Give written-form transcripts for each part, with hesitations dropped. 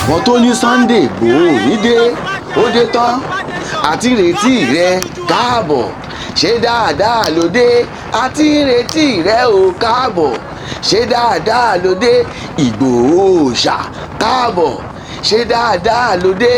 wọ́n tó ní Sunday Igboho nídé ó dé tán àti retí rẹ káàbọ̀ ṣé dáadáa ló dé àti retí rẹ ò káàbọ̀ ṣé dáadáa ló dé Igboho ṣá káàbọ̀ ṣé dáadáa ló dé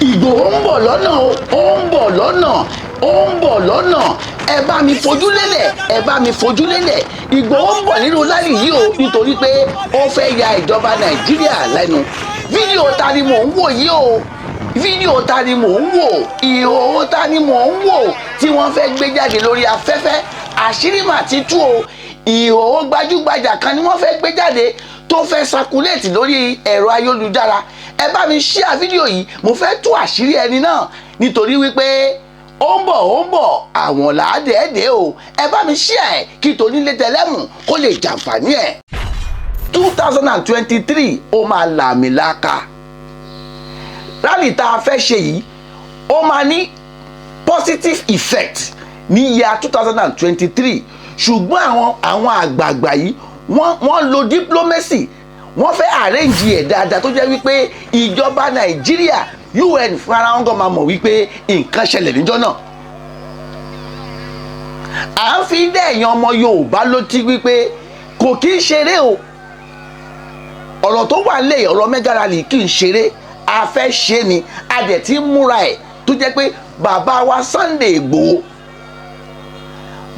Igboho ń bọ̀ lọ́nà ó ń bọ̀ lọ́nà ó ń bọ̀ lọ́nà ẹ bá mi fojú lélẹ̀ ẹ bá mi fojú lélẹ̀ Igboho ń bọ̀ nínú láyé yìí o nítorí pé ó fẹ́ ya ìjọba Nàìjíríà lẹ́nu fídíò ta ni mò ń wò yìí o fídíò ta ni mò ń wò ìhòòhò ta ni mò ń wò tí wọ́n fẹ́ gbé jáde lórí afẹ́fẹ́ àṣírí mà ti tú o ìhòòhò gbajúgbajà kan ni wọ́n fẹ́ gbé jáde tó fẹ́ sakuléètì lórí ẹ̀rọ ayélujára ẹ bá mi ṣíà fídíò yìí mo fẹ́ tú àṣírí ẹni náà nítorí wípé ó ń bọ̀ àwọn làádẹ́ẹ̀dẹ́ o ẹ bá mi ṣíà ẹ̀ kí tonílé tẹlẹ́mù kó lè jàǹfààní ẹ̀ 2023 ó máa làmìlaka rally tá a fẹ́ ṣe yìí ó máa ní positive effect ní year 2023 ṣùgbọ́n àwọn àgbààgbà yìí wọ́n lo diplomacy wọ́n fẹ́ arrange ẹ̀ dáadáa tó jẹ́ wípé ìjọba Nàìjíríà UN fúnra wọn gan máa mọ̀ wípé nǹkan ṣẹlẹ̀ níjọ́ náà à ń fi dẹ́yìn ọmọ Yorùbá létí wípé kò kí ń ṣeré o ọ̀rọ̀ tó wà lé ọ̀rọ̀ mega rally kì í ṣeré a fẹ́ ṣe ni a dẹ̀ ti múra ẹ̀ tó jẹ́ pé bàbá wa Sunday Igboho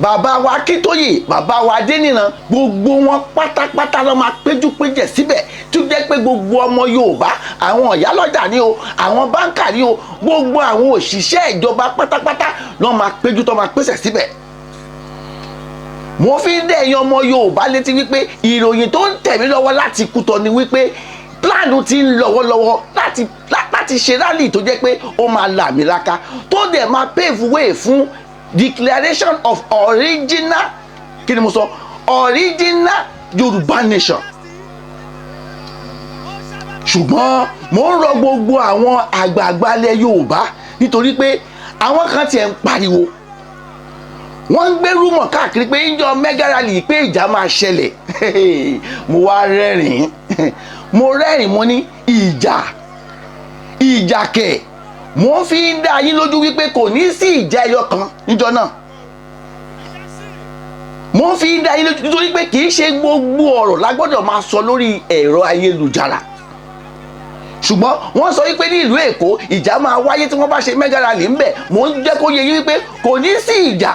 bàbá wa Akíntóyè bàbá wa Adéníran gbogbo wọn pátápátá ló máa péjúpéjẹ síbẹ̀ tó jẹ́ pé gbogbo ọmọ Yorùbá àwọn ìyálọ́jà ni o àwọn báńkà ni o gbogbo àwọn òṣìṣẹ́ ìjọba pátápátá ló máa péjú tó máa pèsè síbẹ̀ mo fi ń dẹ̀yìn ọmọ Yorùbá létí wípé ìròyìn tó ń tẹ̀mí lọ́wọ́ láti Kútọ̀ ni wípé plan ti ń lọ́wọ́lọ́wọ́ láti ṣe rally tó jẹ́ pé ó máa làmìlaka tó dẹ̀ máa pave way fún declaration of original kí ni mo sọ original Yorùbá nation ṣùgbọ́n mo ń rọ gbogbo àwọn àgbààgbà ilẹ̀ Yorùbá nítorí pé àwọn kan tiẹ̀ ń pariwo wọ́n ń gbé rúmọ̀ káàkiri pé ìjọ mega rally pé ìjà máa ṣẹlẹ̀ mo wá rẹ́rìn-ín mo ní ìjà kẹ̀ mo fi ń dá yín lójú wípé kò ní sí ìjà ẹyọ kan níjọ́ náà mo fi ń dá yín lójú nítorí pé kì í ṣe gbogbo ọ̀rọ̀ la gbọ́dọ̀ máa sọ lórí ẹ̀rọ ayélujára ṣùgbọ́n wọ́n sọ wípé ní ìlú Èkó ìjà máa wáyé tí wọ́n bá ṣe mega rally ń bẹ̀ mo ń jẹ́ kó yé yín wípé kò ní sí ìjà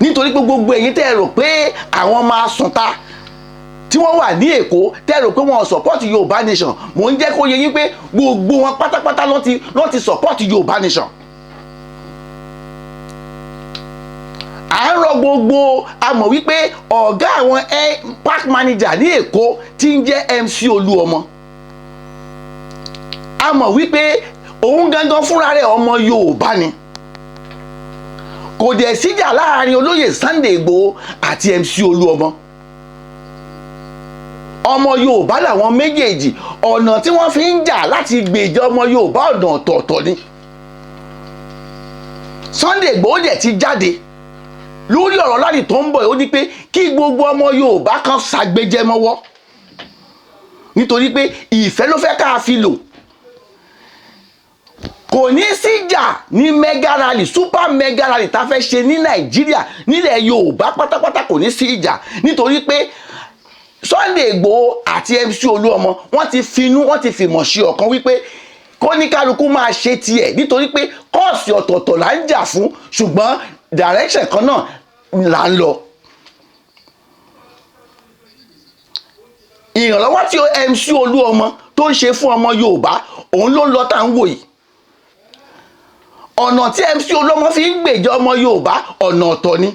nítorí pé gbogbo ẹ̀yin tẹ́ ẹ rò pé àwọn máa sùn ta tí wọ́n wà ní Èkó tẹ́ ẹ rò pé wọ́n support Yorùbá nation mò ń jẹ́ kó yé yín pé gbogbo wọn pátápátá ló ti support Yorùbá nation. à ń rọ gbogbo a mọ̀ wípé ọ̀gá àwọn park manager ní Èkó tí ń jẹ́ MC Olúọmọ a mọ̀ wípé òun gangan fúnra rẹ̀ ọmọ Yorùbá ni kò dẹ̀ síjà láàrin olóyè Sunday Igboho àti MC Olúọmọ ọmọ Yorùbá làwọn méjèèjì ọ̀nà tí wọ́n fi ń jà láti gbèjà ọmọ Yorùbá ọ̀nà ọ̀tọ̀ọ̀tọ̀ ni Sunday Igboho dẹ̀ ti jáde lórí ọ̀rọ̀ láti tó ń bọ̀ ó ní pé kí gbogbo ọmọ Yorùbá kan ṣàgbéjẹ mọ́wọ́ nítorí pé ìfẹ́ ló fẹ́ ká fi lò kò ní síjà ní mega rally super mega rally tá a fẹ́ ṣe ní Nàìjíríà nílẹ̀ Yorùbá pátápátá kò ní sí ìjà nítorí pé Sunday Igboho àti MC Olúọmọ wọ́n ti fìmọ̀ ṣe ọ̀kan wípé kóníkálukú máa ṣe tiẹ̀ nítorí pé kọ́ọ̀sì ọ̀tọ̀ọ̀tọ̀ là ń jà fún ṣùgbọ́n direction kan náà là ń lọ. ìrànlọ́wọ́ tí MC Olúọmọ tó ń ṣe fún ọmọ Yorùbá òun ló ń lọ tá à ń wò yìí ọ̀nà tí MC Olúọmọ fi ń gbèjà ọmọ Yorùbá ọ̀nà ọ̀tọ̀ ni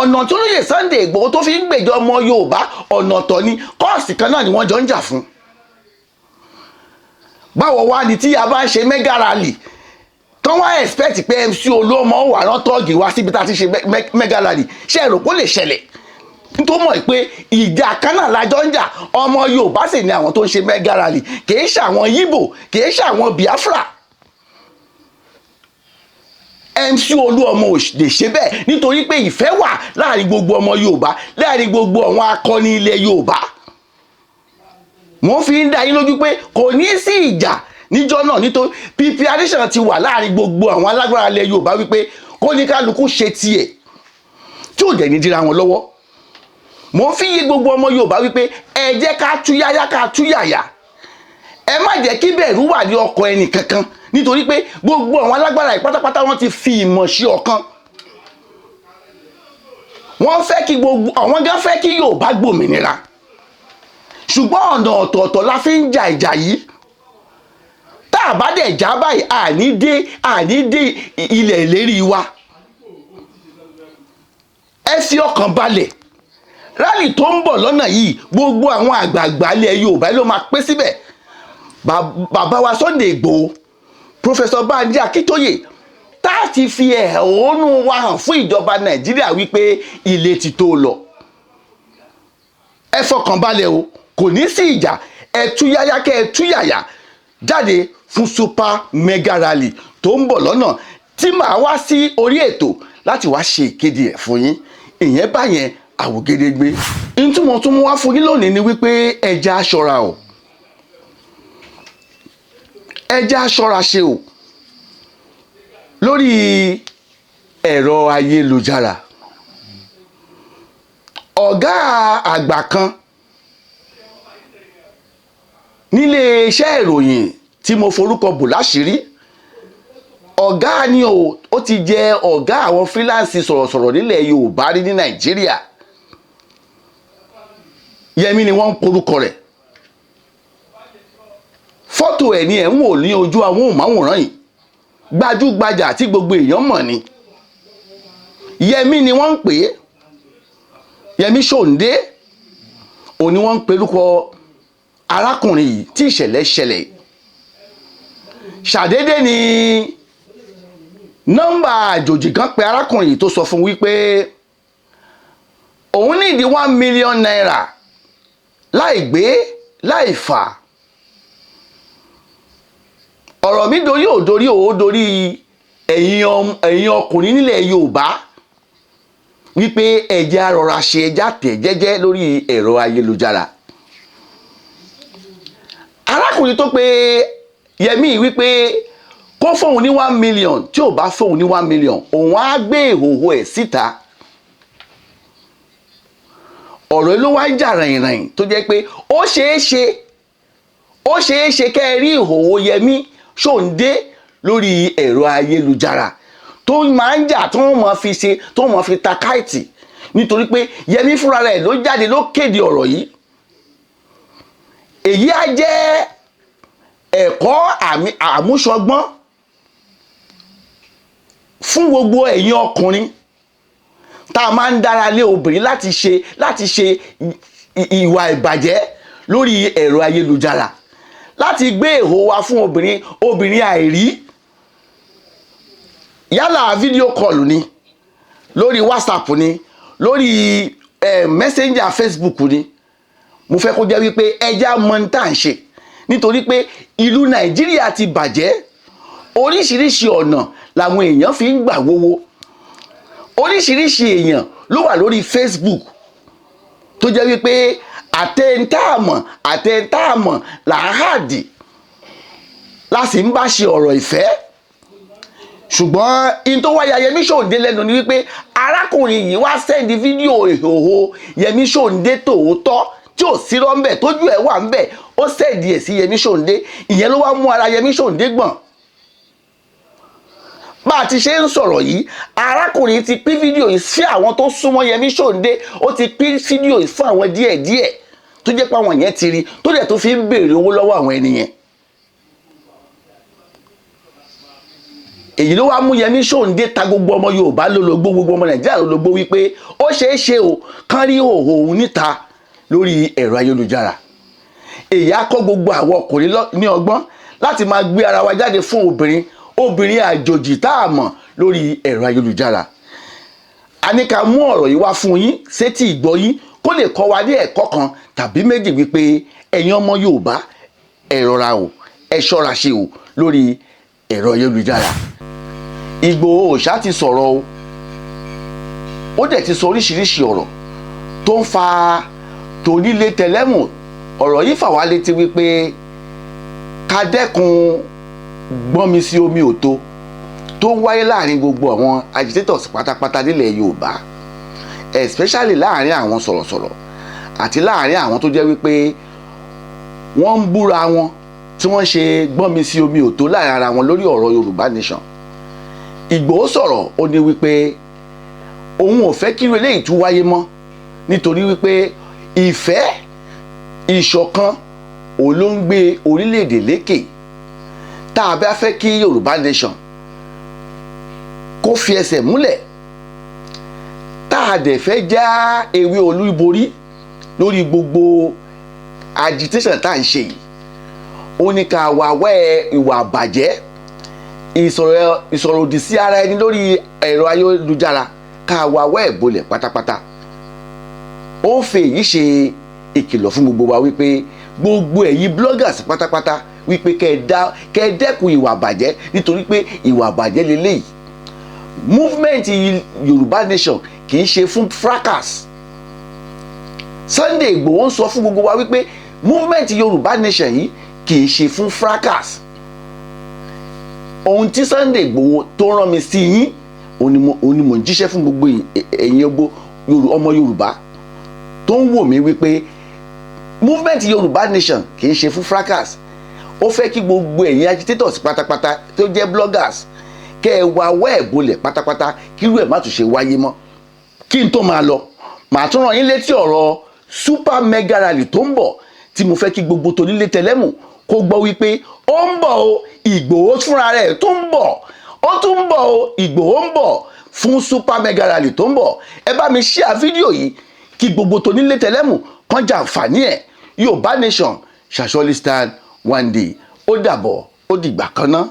ọ̀nà tí olóyè Sunday Igboho tó fi ń gbèjà ọmọ Yorùbá ọ̀nà ọ̀tọ̀ ni kọ́ọ̀sì kan náà ni wọ́n jọ ń jà fún. báwo wá ni tí a bá ń ṣe mega rally tán wá expect pé MC Olúọmọ wà rán tọ́ọ̀gì wá síbi tá a ti ṣe mega rally ṣe èrò kó lè ṣẹlẹ̀ nítorí mọ̀ pé ìjà kan náà lájọ ń jà ọmọ Yorùbá sì ni àwọn tó ń ṣe mega rally kì í ṣe àwọn Yíbò kì í ṣe àwọn Biafra. MC Olúọmọ ò lè ṣe bẹ́ẹ̀ nítorí pé ìfẹ́ wà láàrin gbogbo ọmọ Yorùbá láàrin gbogbo àwọn akọni ilẹ̀ Yorùbá mo fi ń dá yín lójú pé kò ní sí ìjà níjọ́ náà, nítorí preparation ti wà láàrin gbogbo àwọn alágbára ilẹ̀ Yorùbá wípé kó ní kálukú ṣe tiẹ̀ tí ò dẹ̀ ní dira wọn lọ́wọ́. mo fi yé gbogbo ọmọ Yorùbá wípé ẹ jẹ́ ká túyáyá ká túyàyà, ẹ má jẹ́ kí bẹ̀rù wà ní ọkàn ẹnì kankan, nítorí pé gbogbo àwọn alágbára yìí pátápátá wọ́n ti fi ìmọ̀ sí ọ̀kan. wọ́n fẹ́ kí àwọn gan fẹ́ kí Yorùbá gbòmìnira, ṣùgbọ́n ọ̀nà ọ̀tọ̀ọ̀tọ̀ la fi ń jà ìjà yìí. tá a bá dẹ̀ já báyìí àní dé ilẹ̀ ìlérí wa. ẹ fi ọkàn balẹ̀, rálì tó ń bọ̀ lọ́nà yìí gbogbo àwọn àgbààgbà ilẹ̀ Yorùbá ló máa pé síbẹ̀. bàbá wa Sunday Igboho, Professor Banji Akíntóyè, tá a ti fi ẹ̀hónú wa hàn fún ìjọba Nàìjíríà wípé ilé ti tó lọ. ẹ fọkàn balẹ̀ o, kò ní sí ìjà, ẹ túyáyá kẹ́ ẹ túyàyà jáde fún super mega rally tó ń bọ̀ lọ́nà tí màá wá sí orí ètò láti wá ṣe ìkéde ẹ̀ fún yín. ìyẹn báyẹn àwògedegbe. n tí mo tún mú wá fún yín lónìí ni wípé ẹja aṣọra o, ẹja aṣọra ṣe o lórí ẹ̀rọ ayélujára. ọ̀gá àgbà kan nílé iṣẹ́ ìròyìn tí mo forúkọ bò láṣìírí, ọ̀gá ni ó ti jẹ ọ̀gá àwọn fíláǹsì sọ̀rọ̀sọ̀rọ̀ nílẹ̀ Yorùbá rí ní Nàìjíríà. Yẹmí ni wọ́n ń porúkọ rẹ̀. fọ́tò ẹ̀ ni ẹ̀ ń wò ní ojú amóhùnmáwòrán yìí, gbajúgbajà tí gbogbo èèyàn mọ̀ ni. Yẹmí ni wọ́n ń pè é, Yẹmí Ṣòǹdé òun ni wọ́n ń porúkọ arákùnrin yìí tí ìṣẹ̀lẹ̀ ṣẹlẹ̀. ṣàdédé ni nọ́mbà àjòjì kan pe arákùnrin yìí tó sọ fún wípé òun ní ìdí 1 million naira láì gbé láì fà. ọ̀rọ̀ mi dorí ẹ̀yin ọkùnrin nílẹ̀ Yorùbá wípé ẹ̀jẹ̀ rọra ṣe ẹja tẹ̀ jẹ́jẹ́ lórí ẹ̀rọ ayélujára. arákùnrin tó pe Yẹmí wípé kó fóun ní 1 million, tí ò bá fóun ní 1 million òun á gbé ìhòòhò ẹ̀ síta. ọ̀rọ̀ ló wá ń jà rìnrìn tó jẹ́ pé ó ṣeé ṣe kẹ́ ẹ rí ìhòòhò Yẹmí Ṣòǹdé lórí ẹ̀rọ ayélujára tó máa ń jà tó wọ́n fi ta káìtì, nítorí pé Yẹmí fúnra rẹ̀ ló jáde ló kéde ọ̀rọ̀ yìí. èyí á jẹ́ ẹ̀kọ́ àmúṣọgbọ́n fún gbogbo ẹ̀yin ọkùnrin tá a máa ń dára lé obìnrin láti ṣe ìwà ìbàjẹ́ lórí ẹ̀rọ ayélujára, láti gbé èhó wa fún obìnrin àìrí, yálà fídíò kọlù ni, lórí WhatsApp ni, lórí Messenger Facebook ni. mo fẹ́ kó jẹ́ wípé ẹja mọ ní tá à ń ṣe, nítorí pé ìlú Nàìjíríà ti bàjẹ́. oríṣiríṣi ọ̀nà làwọn èèyàn fi ń gbà wówó. oríṣiríṣi èèyàn ló wà lórí Facebook tó jẹ́ wípé àtẹ̀ntáàmọ̀ làáhàdì láti ń bá ṣe ọ̀rọ̀ ìfẹ́. ṣùgbọ́n in tó wáyà Yẹmí Ṣòǹdé lẹ́nu ni wípé arákùnrin yìí wá sẹ́ndí fídíò ìhòòhò Yẹmí Ṣòǹdé tòótọ́ tí ò sí rọ́ńbẹ̀ tójú ẹ̀ wà ńbẹ̀, ó sẹ́ndí ẹ̀ sí Yẹmí Ṣòǹdé. ìyẹn ló wá mú ara Yẹmí Ṣòǹdé gbọ̀n. bá a ti ṣe ń sọ̀rọ̀ yìí, arákùnrin ti pín fídíò yìí sí àwọn tó súnmọ́ Yẹmí Ṣòǹdé, ó ti pín fídíò yìí fún àwọn díẹ̀díẹ̀ tó jẹ́ pé àwọn yẹn ti rí, tó dẹ̀ tó fi ń béèrè owó lọ́wọ́ àwọn ènìyàn. èyí ló wá mú Yẹmí Ṣòǹdé ta gbogbo ọmọ Yorùbá lólobó, gbogbo ọmọ Nàìjíríà lólobó wípé ó ṣeé ṣe o kán rí òhò òun níta lórí ẹ̀rọ ayélujára. èyí á kọ́ gbogbo àwọn ọkùnrin ní ọgbọ́n láti máa gbé ara wa jáde fún obìnrin àjòjì tá a mọ̀ lórí ẹ̀rọ ayélujára. a ní ká mú ọ̀rọ̀ yìí wá fún yín sétí ìgbọ́ yín kó lè kọ́ wa ní ẹ̀kọ́ kan tàbí méjì wípé ẹ̀yin ọmọ Yorùbá ẹ rọra o, ẹ ṣọ́ra ṣe o lórí ẹ̀rọ ayélujára. Igboho ṣá ti sọ̀rọ̀ o, ó dẹ̀ ti sọ oríṣiríṣi ọ̀rọ̀ tó ń fa tonílé tẹlẹ́mù ọ̀rọ̀ yìí fà wá létí wípé ká dẹ́kun gbọ́nmi sí omi òtó tó ń wáyé láàrin gbogbo àwọn agitators pátápátá nílẹ̀ Yorùbá, especially láàrin àwọn sọ̀rọ̀sọ̀rọ̀ àti láàrin àwọn tó jẹ́ wípé wọ́n ń búra wọn tí wọ́n ṣe gbọ́nmi sí omi òtó láàrin ara wọn lórí ọ̀rọ̀ Yorùbá nation. Ìgbòho sọ̀rọ̀ ó ní wípé òun ò fẹ́ kí irú eléyìí tún wáyé mọ́ nítorí wípé ìfẹ́ ìṣọ̀kan òun ló ń gbé orílẹ̀-èdè lékè. Tá a bá fẹ́ kí Yorùbá nation kó fi ẹsẹ̀ múlẹ̀, tá a dẹ̀ fẹ́ já ewé olúborí lórí gbogbo agitation tá à ń ṣe yìí, ó ní ká wá wẹ́ ìwà àbàjẹ́, ìsọ̀rọ̀ òdì sí ara ẹni lórí ẹ̀rọ ayélujára, ká wá wẹ́ ìbolẹ̀ pátápátá. Ó ń fi èyí ṣe ìkìlọ̀ fún gbogbo wa wípé gbogbo ẹ̀yin bloggers pátápátá wípé kẹ́ ẹ dẹ́kun ìwà àbàjẹ́, nítorí pé ìwà àbàjẹ́ lélẹ́yìí. Movement Yorùbá nation kì í ṣe fún fracas. Sunday Igboho ń sọ fún gbogbo wa wípé movement Yorùbá nation yìí kì í ṣe fún fracas. Ohun tí Sunday Igboho tó rán mi sí yín òun ni mò ń jíṣẹ́ fún gbogbo ẹ̀yin ọmọ Yorùbá tó ń wò mí wípé movement Yorùbá nation kì í ṣe fún fracas. Ó fẹ́ kí gbogbo ẹ̀yin agitators pátápátá tó jẹ́ bloggers kẹ́ ẹ wá wẹ́ ẹ̀ bolẹ̀ pátápátá kí irú ẹ̀ má tún ṣe wáyé mọ́. Kí n tó máa lọ, màá tún rán yín létí ọ̀rọ̀ super mega rally tó ń bọ̀ tí mo fẹ́ kí gbogbo tonílé tẹlẹ́mù kó gbọ́ wípé ó ń bọ̀ o, Ìgbòho fúnra rẹ̀ tó ń bọ̀, ó tún ń bọ̀ o, Ìgbòho ń bọ̀ fún super mega rally tó ń bọ̀. Ẹ bá mi share fídíò yìí kí gbogbo tonílé tẹlẹ́mù kan jàǹfààní ẹ̀. Yorùbá nation shall surely stand one day. Ó dàbọ̀, ó dìgbà kan náà.